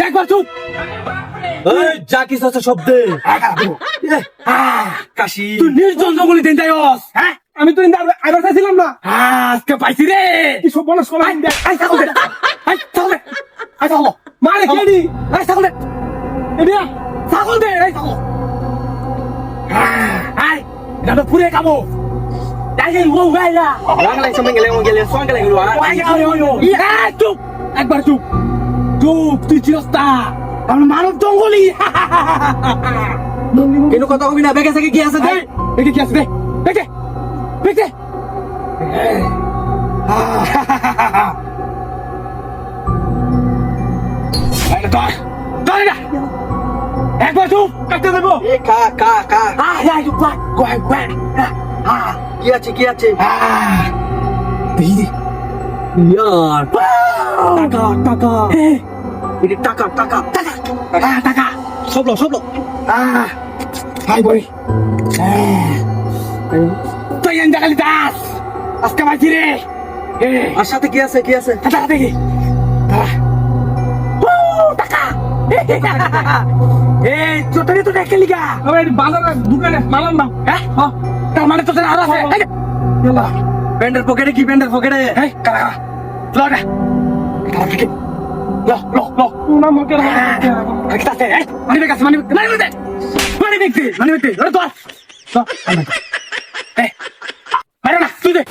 একবার চুপ। যা কিছু আছে শব্দে কাশি তুই নির্জন জঙ্গলি দিন যাইস। হ্যাঁ আমি তো আইবার চাইছিলাম না, আজকে পাইছি রে। কি সব বলস মারে খেলি ছাগল দে এদিয়া ছাগল দে এই ছাগল এটা পুরে খাবো। চুপ একবার চুপ চুপ তুই চিরস্তা মানব জঙ্গলি। কিন্তু কথা হবি না। বেগে থেকে কি আছে দে দেখে কি আছে দে দেখে দেখে একবার চুপ কাটতে দেবো। কি আছে কি আছে টাকা টাকা টাকা টাকা টাকা সবলো সবলো হাই বই তুই দেখালি দাস আজকে পাইছি রে। আর সাথে কি আছে কি আছে টাকা দেখি টাকা এই চোটারি তো দেখে লিগা বাজারে দোকানে মালাম না। হ্যাঁ তার মানে তো আরো আছে প্যান্টের পকেটে কি প্যান্টের পকেটে কারা লড়া লো লো লো না মকে রাখতে মানি বেকাস মানি মানি দে মানি দেখতে মানি দেখতে ধরে তো তো এই মারো না তুই দে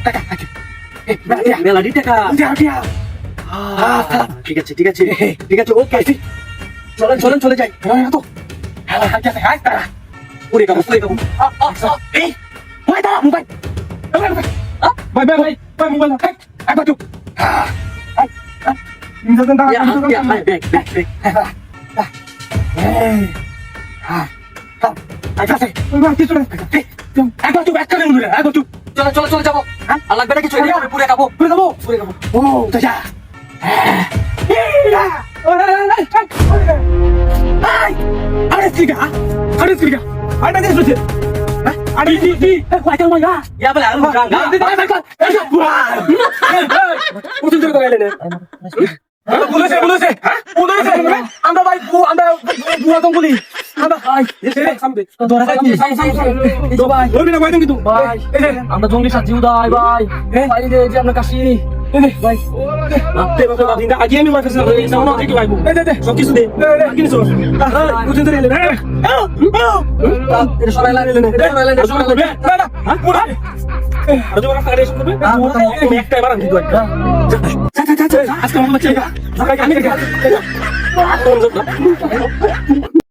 টাকা মেলাডি টাকা ঠিক আছে ঠিক আছে ঠিক আছে ওকে চলেন চলেন চলে যাই তো পুরে খাবো পুরে খাবো এই ভাই দাঁড়া মোবাইল ভাই ভাই ভাই ভাই মোবাইল একবার চুপ চলো চলো চলো যাবো আর লাগবে না কিছু পুরে খাবো পুরে খাবো পুরে খাবো ও যা আমরা ভাই আমরা বুয়া জঙ্গলি আমরা জঙ্গলি সাথে উদয় ভাই যে আমরা কাশি ভাই আগে আমি সব কিছু দে সবাই লাগলে আজকে